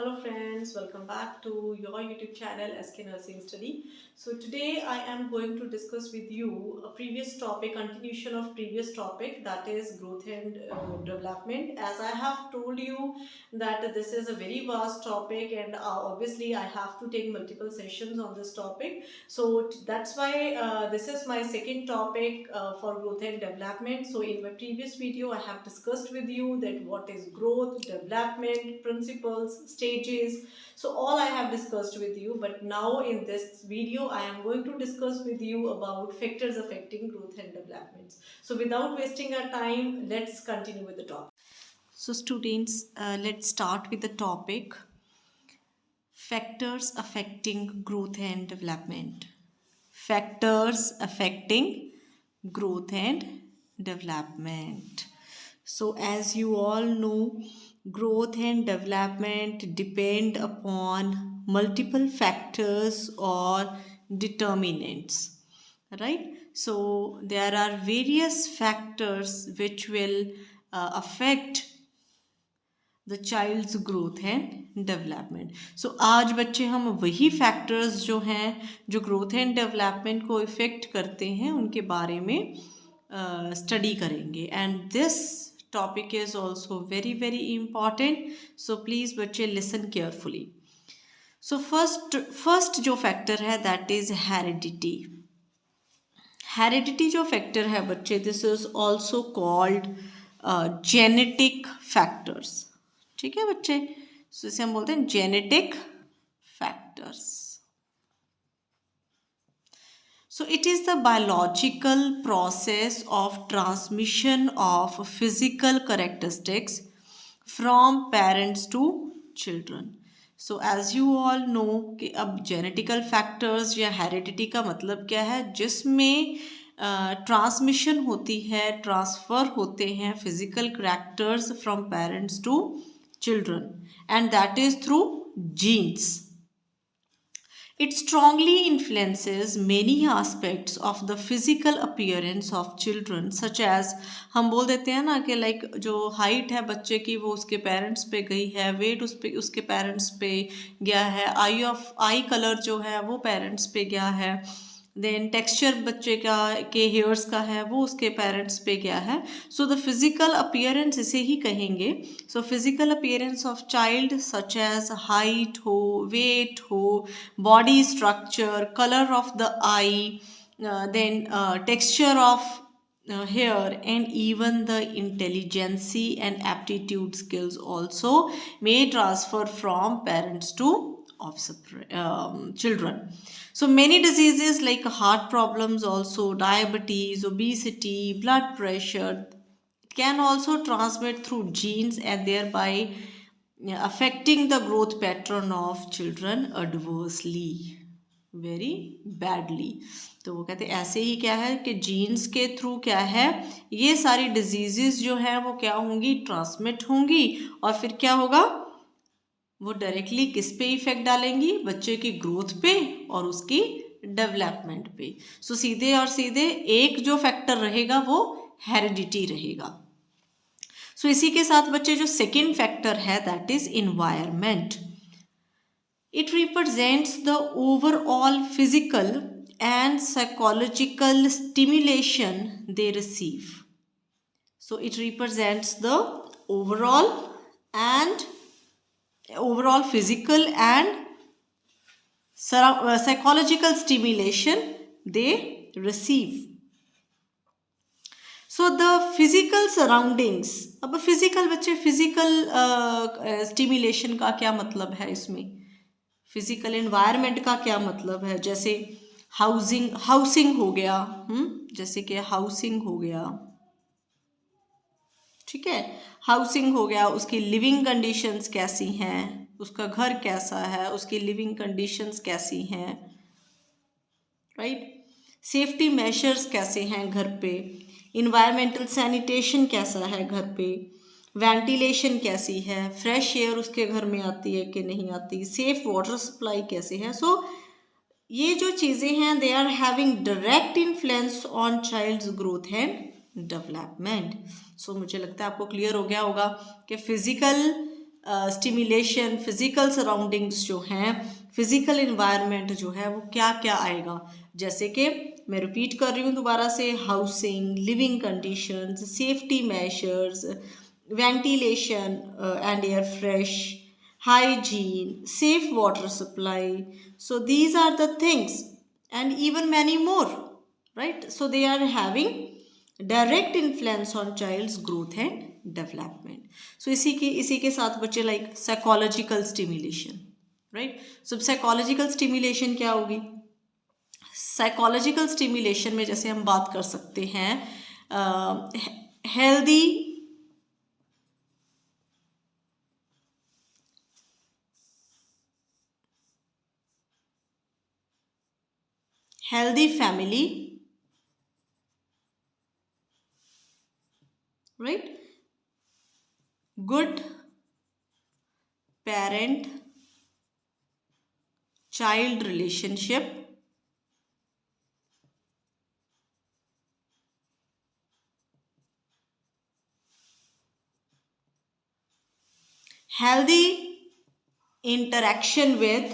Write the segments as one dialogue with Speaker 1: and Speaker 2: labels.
Speaker 1: Hello friends, welcome back to your YouTube channel SK Nursing Study. So today I am going to discuss with you a previous topic, continuation of previous topic, that is growth and development. As I have told you that this is a very vast topic and obviously I have to take multiple sessions on this topic. So that's why this is my second topic for growth and development. So in my previous video I have discussed with you that what is growth, development, principles, stages. So all I have discussed with you, but now in this video I am going to discuss with you about factors affecting growth and development. So without wasting our time, let's continue with the topic. So students, let's start with the topic factors affecting growth and development. Factors affecting growth and development. So as you all know, growth and development depend upon multiple factors or determinants, right? So there are various factors which will affect the child's growth and development. So आज बच्चे हम वही factors जो हैं जो growth and development को effect करते हैं उनके बारे में स्टडी करेंगे. And this topic is also very very important. So please बच्चे लिसन केयरफुली. सो फर्स्ट जो फैक्टर है दैट इज़ हेरिडिटी. हेरिडिटी जो फैक्टर है बच्चे, this is also called genetic factors. ठीक है बच्चे, सो इसे हम बोलते हैं genetic factors. So it is the biological process of transmission of physical characteristics from parents to children. So as you all know कि अब जेनेटिकल फैक्टर्स या हेरिडिटी का मतलब क्या है, जिसमें ट्रांसमिशन होती है, ट्रांसफ़र होते हैं physical characters from parents to children, and that is through genes. It strongly influences many aspects of the physical appearance of children, such as हम बोल देते हैं ना कि लाइक जो हाइट है बच्चे की वो उसके पेरेंट्स पे गई है, वेट उसके पेरेंट्स पे गया है, आई कलर जो है वो पेरेंट्स पे गया है, देन टेक्सचर बच्चे का के हेयर्स का है वो उसके पेरेंट्स पे गया है. सो द फिजिकल अपीयरेंस इसे ही कहेंगे. So physical appearance of child such as height हो, वेट हो, body structure, colour of the eye, then texture of hair, and even the intelligence and aptitude skills also may transfer from parents to children. So many diseases like heart problems, also diabetes, obesity, blood pressure can also transmit through genes and thereby affecting the growth pattern of children adversely, very badly. तो वो कहते हैं ऐसे ही क्या है कि jeans के through क्या है ये सारी डिजीजेस जो है वो क्या होंगी, ट्रांसमिट होंगी, और फिर क्या होगा, वो डायरेक्टली किस पे इफेक्ट डालेंगी, बच्चे की ग्रोथ पे और उसकी डेवलपमेंट पे. सो सीधे और सीधे एक जो फैक्टर रहेगा वो हेरिडिटी रहेगा. सो इसी के साथ बच्चे जो सेकेंड फैक्टर है that is environment. It represents the overall physical and psychological stimulation they receive. So it represents the overall physical and psychological stimulation they receive. So the physical surroundings. अब physical बच्चे physical stimulation का क्या मतलब है, इसमें physical environment का क्या मतलब है, जैसे हाउसिंग हो गया, जैसे कि हाउसिंग हो गया, ठीक है, हाउसिंग हो गया, उसकी लिविंग कंडीशंस कैसी हैं, उसका घर कैसा है, उसकी लिविंग कंडीशंस कैसी हैं, राइट, सेफ्टी मेजर्स कैसे हैं घर पे, इन्वायरमेंटल सैनिटेशन कैसा है घर पे, वेंटिलेशन कैसी है, फ्रेश एयर उसके घर में आती है कि नहीं आती, सेफ वाटर सप्लाई कैसे है. सो ये जो चीज़ें हैं they are having direct influence on child's growth and development. So मुझे लगता है आपको क्लियर हो गया होगा कि फिजिकल स्टिमुलेशन, फिजिकल सराउंडिंग्स जो हैं, फिजिकल इन्वायरमेंट जो है वो क्या क्या आएगा, जैसे कि मैं रिपीट कर रही हूँ दोबारा से, housing, living conditions, safety measures, ventilation and air fresh, hygiene, safe water supply. So these are the things and even many more, right? So they are having direct influence on child's growth and development. So इसी के साथ बच्चे like psychological stimulation, right? So psychological stimulation क्या होगी? Psychological stimulation में जैसे हम बात कर सकते हैं healthy family, right? Good parent child relationship, healthy interaction with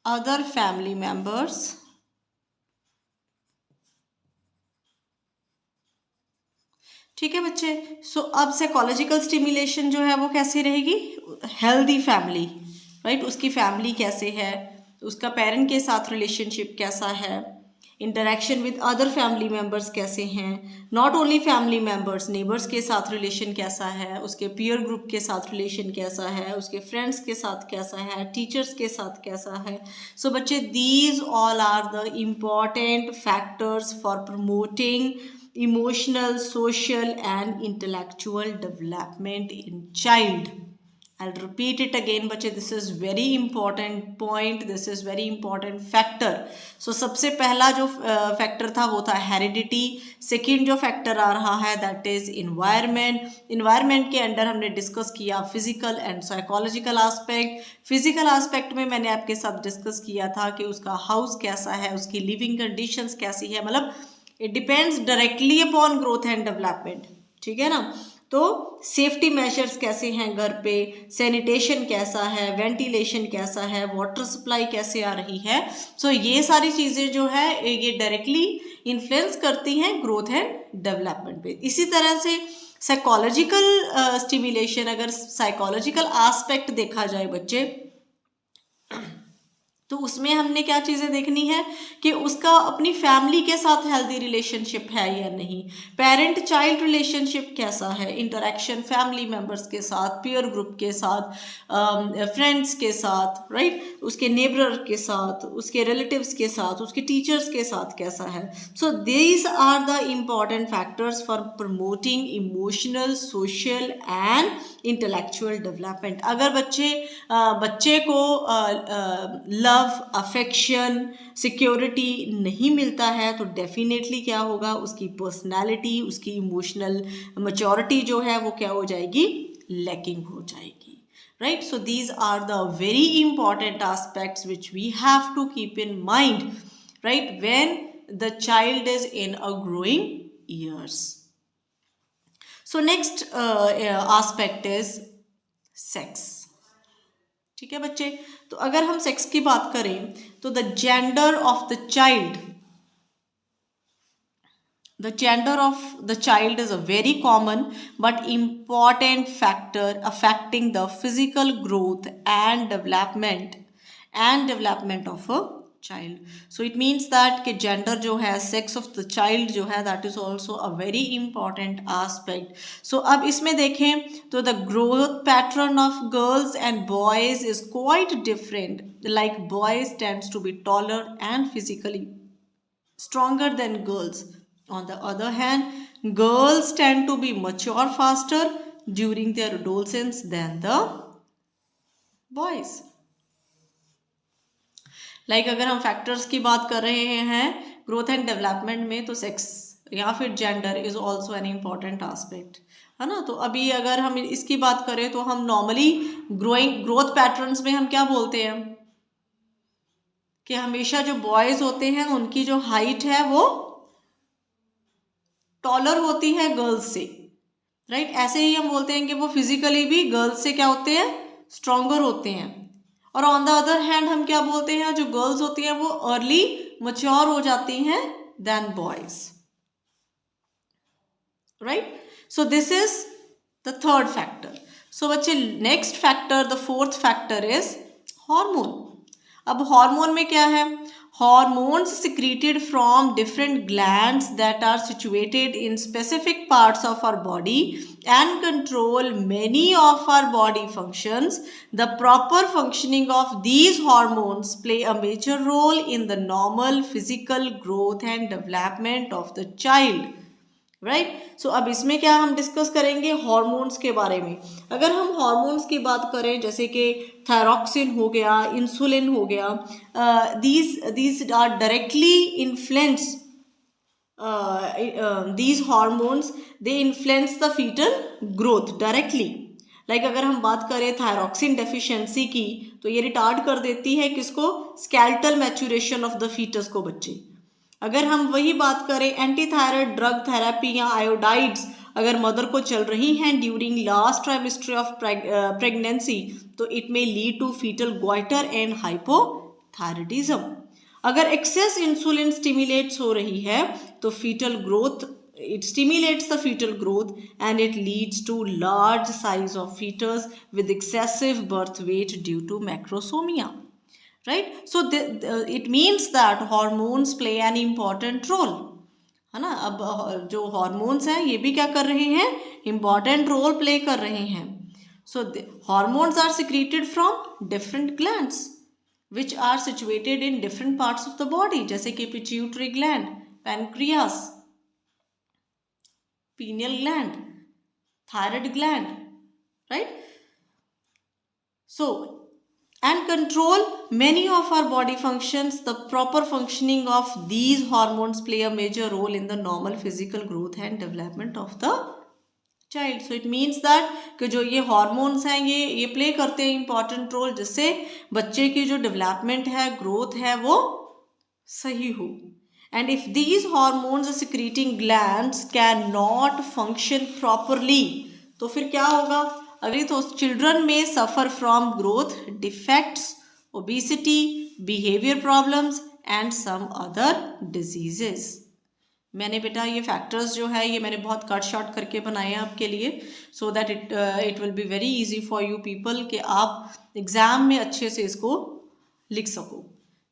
Speaker 1: other family members, ठीक है बच्चे। सो अब साइकोलॉजिकल स्टिमुलेशन जो है वो कैसे रहेगी, हेल्दी फैमिली, राइट? उसकी फैमिली कैसे है, उसका पेरेंट के साथ रिलेशनशिप कैसा है, interaction with other family members कैसे हैं, not only family members, neighbours के साथ रिलेशन कैसा है, उसके पीयर ग्रुप के साथ रिलेशन कैसा है, उसके फ्रेंड्स के साथ कैसा है, टीचर्स के साथ कैसा है। सो बच्चे these all are the important factors for promoting emotional, social and intellectual development in child. I'll repeat it again बच्चे, this is very important point, this is very important factor. So सबसे पहला जो factor था वो था heredity, second जो factor आ रहा है दैट इज इन्वायरमेंट। इन्वायरमेंट के अंडर हमने डिस्कस किया physical and psychological aspect. Physical aspect में मैंने आपके साथ डिस्कस किया था कि उसका हाउस कैसा है, उसकी लिविंग कंडीशंस कैसी है, मतलब it depends directly upon growth and development, ठीक है ना। तो सेफ्टी मेजर्स कैसे हैं घर पे, सैनिटेशन कैसा है, वेंटिलेशन कैसा है, वाटर सप्लाई कैसे आ रही है। सो ये सारी चीज़ें जो है ये डायरेक्टली इन्फ्लुएंस करती हैं ग्रोथ एंड डेवलपमेंट पे। इसी तरह से साइकोलॉजिकल स्टिमुलेशन, अगर साइकोलॉजिकल एस्पेक्ट देखा जाए बच्चे, तो उसमें हमने क्या चीज़ें देखनी है कि उसका अपनी फैमिली के साथ हेल्दी रिलेशनशिप है या नहीं, पेरेंट चाइल्ड रिलेशनशिप कैसा है, इंटरेक्शन फैमिली मेम्बर्स के साथ, पीयर ग्रुप के साथ, फ्रेंड्स के साथ, राइट, उसके नेबर के साथ, उसके रिलेटिव्स के साथ, उसके टीचर्स के साथ कैसा है। So these are the important factors for promoting emotional, social and intellectual development. अगर बच्चे को लव, अफेक्शन, सिक्योरिटी नहीं मिलता है तो डेफिनेटली क्या होगा, उसकी पर्सनालिटी, उसकी इमोशनल मैच्योरिटी जो है वो क्या हो जाएगी, लैकिंग हो जाएगी, right? So these are the very important aspects which we have to keep in mind, right, when the child is in a growing years. So next aspect is sex, ठीक है बच्चे। तो अगर हम सेक्स की बात करें तो the gender of the child is a very common but important factor affecting the physical growth and development of a child. So it means that कि gender जो है, sex of the child जो है, that is also a very important aspect. So अब इसमें देखें तो the growth pattern of girls and boys is quite different. Like boys tends to be taller and physically stronger than girls. On the other hand, girls tend to be mature faster during their adolescence than the boys. Like अगर हम factors की बात कर रहे हैं growth and development में, तो sex या फिर gender is also an important aspect, है ना। तो अभी अगर हम इसकी बात करें तो हम नॉर्मली ग्रोथ पैटर्न्स में हम क्या बोलते हैं, कि हमेशा जो बॉयज होते हैं उनकी जो हाइट है वो टॉलर होती है गर्ल्स से, राइट। ऐसे ही हम बोलते हैं कि वो फिजिकली भी गर्ल्स से क्या होते हैं, स्ट्रॉन्गर होते हैं। और ऑन द अदर हैंड हम क्या बोलते हैं, जो गर्ल्स होती हैं वो अर्ली मैच्योर हो जाती हैं than boys, right. So this is the third factor. So बच्चे next factor, the fourth factor is hormone. अब हार्मोन में क्या है, hormones secreted from different glands that are situated in specific parts of our body and control many of our body functions. The proper functioning of these hormones play a major role in the normal physical growth and development of the child. Right. So अब इसमें क्या हम discuss करेंगे, hormones के बारे में। अगर हम हॉर्मोन्स की बात करें, जैसे कि थायरॉक्सिन हो गया, इंसुलिन हो गया, these are directly influence these hormones, they influence the fetal growth directly. Like अगर हम बात करें थायरॉक्सिन डेफिशिएंसी की, तो ये रिटार्ड कर देती है किसको, skeletal maturation of the foetus को बच्चे। अगर हम वही बात करें एंटी थायराइड ड्रग थेरेपी या आयोडाइड्स अगर मदर को चल रही हैं during last trimester of pregnancy, तो it may lead to foetal goitre and hypothyroidism. अगर एक्सेस इंसुलिन स्टिमुलेट्स हो रही है तो foetal growth, it stimulates the fetal growth and it leads to large size of fetus with excessive birth weight due to macrosomia. Right? So it means that hormones play an important role, है ना। अब जो hormones हैं ये भी क्या कर रहे हैं, important role play कर रहे हैं। So hormones are secreted from different glands which are situated in different parts of the body, जैसे कि pituitary gland, pancreas, pineal gland, thyroid gland, right? So and control many of our body functions. The proper functioning of these hormones play a major role in the normal physical growth and development of the child. So it means that कि जो ये hormones हैं ये play करते हैं important role, जिससे बच्चे की जो development है, growth है, वो सही हो। And if these hormones secreting glands cannot function properly, तो फिर क्या होगा, अगर तो चिल्ड्रन में suffer from growth defects, obesity, behaviour problems and some other diseases. मैंने बेटा ये फैक्टर्स जो है ये मैंने बहुत कट शॉर्ट करके बनाए हैं आपके लिए, so that it will be very easy for you people कि आप एग्ज़ाम में अच्छे से इसको लिख सको,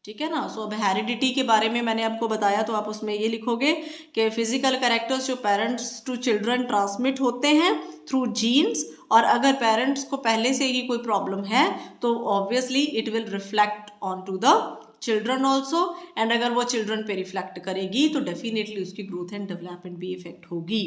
Speaker 1: ठीक है ना। सो अब हेरिडिटी के बारे में मैंने आपको बताया, तो आप उसमें ये लिखोगे कि फिजिकल कैरेक्टर्स जो पेरेंट्स टू चिल्ड्रन ट्रांसमिट होते हैं थ्रू जीन्स, और अगर पेरेंट्स को पहले से ही कोई प्रॉब्लम है तो obviously it will reflect on to the children also, and अगर वो चिल्ड्रन पे रिफ्लेक्ट करेगी तो डेफिनेटली उसकी ग्रोथ एंड डेवलपमेंट भी इफेक्ट होगी।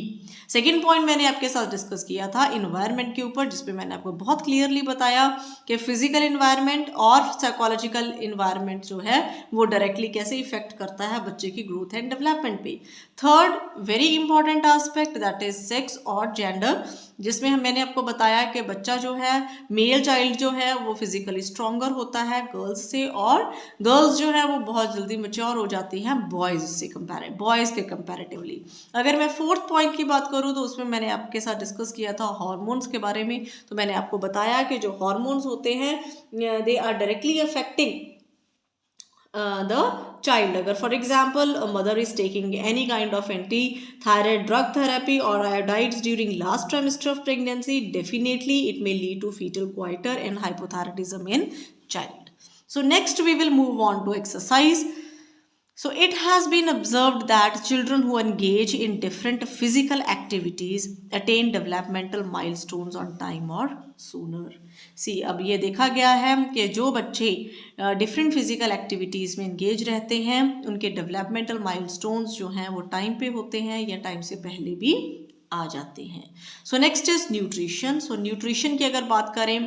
Speaker 1: सेकेंड पॉइंट मैंने आपके साथ डिस्कस किया था इन्वायरमेंट के ऊपर, जिसपे मैंने आपको बहुत क्लियरली बताया कि फिजिकल इन्वायरमेंट और साइकोलॉजिकल इन्वायरमेंट जो है वो डायरेक्टली कैसे इफेक्ट करता है बच्चे की ग्रोथ एंड डेवलपमेंट पे। Third very important aspect that is sex और जेंडर, जिसमें मैंने आपको बताया कि बच्चा जो है, मेल चाइल्ड जो है वो फिजिकली स्ट्रॉन्गर होता है गर्ल्स से, और गर्ल्स जो है वो बहुत जल्दी मैच्योर हो जाती हैं बॉयज़ के कंपैरेटिवली। अगर मैं फोर्थ पॉइंट की बात करूँ तो उसमें मैंने आपके साथ डिस्कस किया था हार्मोन्स के बारे में। तो मैंने आपको बताया कि जो हार्मोन्स होते हैं they are directly affecting the child. अगर for example a mother is taking any kind of anti-thyroid drug therapy or iodides during last trimester of pregnancy, definitely it may lead to fetal goiter and hypothyroidism in child. So next we will move on to exercise. So it has been observed that children who engage in different physical activities attain developmental milestones on time or sooner. See, अब ये देखा गया है कि जो बच्चे different physical activities में engage रहते हैं उनके डेवलपमेंटल माइलस्टोन्स जो हैं वो टाइम पे होते हैं या टाइम से पहले भी आ जाते हैं। So next is nutrition. So nutrition की अगर बात करें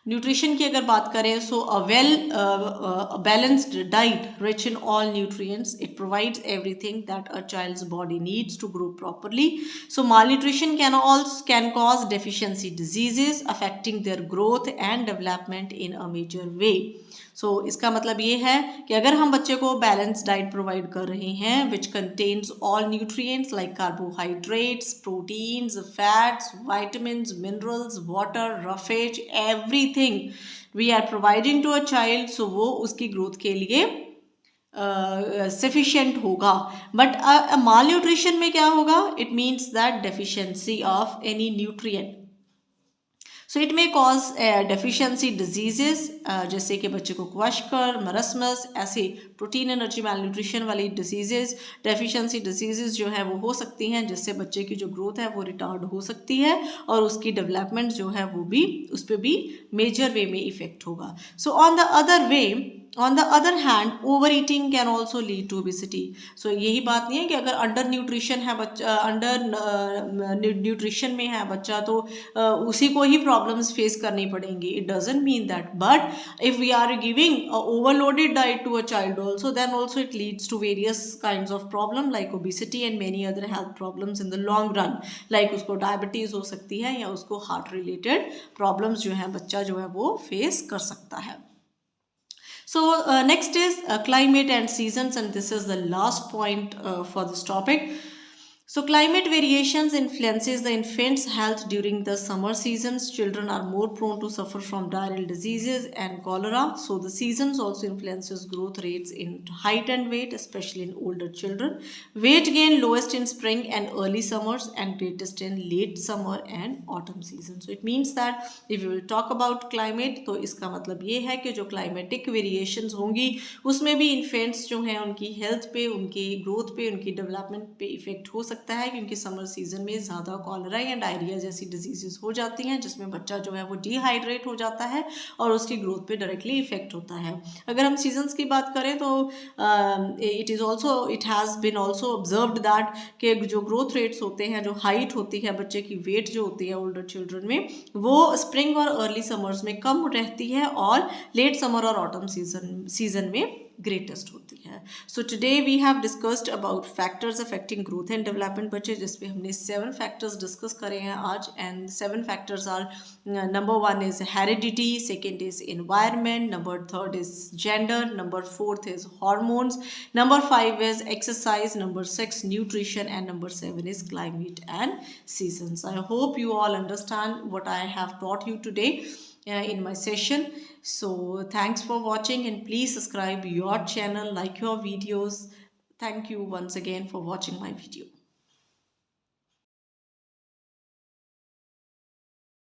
Speaker 1: न्यूट्रिशन की अगर बात करें, so a well balanced diet rich in all nutrients, it provides everything that a child's body needs to grow properly. So malnutrition can cause deficiency diseases affecting their growth and development in a major way. सो इसका मतलब ये है कि अगर हम बच्चे को balance diet provide कर रहे हैं which contains all nutrients like carbohydrates, proteins, fats, vitamins, minerals, water, roughage, everything we are providing to a child, so वो उसकी ग्रोथ के लिए सफिशिएंट होगा. बट माल न्यूट्रिशन में क्या होगा? It means that deficiency of any nutrient. So it may cause deficiency diseases, जैसे कि बच्चे को क्वेशकर, मरसमस, ऐसे प्रोटीन एनर्जी मैल न्यूट्रिशन वाली डिजीजेस, डेफिशिएंसी डिजीजेस जो है वो हो सकती हैं, जिससे बच्चे की जो ग्रोथ है वो रिटार्ड हो सकती है और उसकी डेवलपमेंट जो है वो भी उस पर भी मेजर वे में इफेक्ट होगा. So on the other hand over eating can also lead to obesity. So यही बात नहीं है कि अगर अंडर न्यूट्रिशन है बच्चा, अंडर न्यूट्रिशन में है बच्चा, तो उसी को ही प्रॉब्लम्स फेस करनी पड़ेंगी. It doesn't mean that, but if we are giving overloaded diet to a child also, then also it leads to various kinds of problem like obesity and many other health problems in the long run. Like उसको diabetes हो सकती है या उसको heart related problems जो है बच्चा जो है वो फेस कर सकता है. So next is climate and seasons, and this is the last point for this topic. So climate variations influences the infant's health during the summer seasons. Children are more prone to suffer from diarrheal diseases and cholera. So the seasons also influences growth rates in height and weight, especially in older children. Weight gain lowest in spring and early summers and greatest in late summer and autumn season. So it means that if we will talk about climate, तो इसका मतलब ये है कि जो climatic variations होंगी उसमें भी infants जो हैं उनकी health पे, उनकी growth पे, उनकी development पे effect हो सकता है, क्योंकि समर सीजन में ज़्यादा कॉलरा या डायरिया जैसी डिजीजेस हो जाती हैं जिसमें बच्चा जो है वो डिहाइड्रेट हो जाता है और उसकी ग्रोथ पे डायरेक्टली इफेक्ट होता है. अगर हम सीजन्स की बात करें तो it has been also observed that कि जो ग्रोथ रेट्स होते हैं, जो हाइट होती है बच्चे की, वेट जो होती है ओल्डर चिल्ड्रन में, वो स्प्रिंग और अर्ली समर्स में कम रहती है और लेट समर और ऑटम सीजन में ग्रेटेस्ट होती है. So today we have discussed about factors affecting growth and development बच्चे, जिसपे हमने 7 फैक्टर्स डिस्कस करे हैं आज. And 7 factors are, number 1 is heredity, second is environment, number 3 is gender, number 4 is hormones, number 5 is exercise, number 6 nutrition, and number 7 is climate and seasons. I hope you all understand what I have taught you today in my session. So thanks for watching, and please subscribe your channel, like your videos. Thank you once again for watching my video.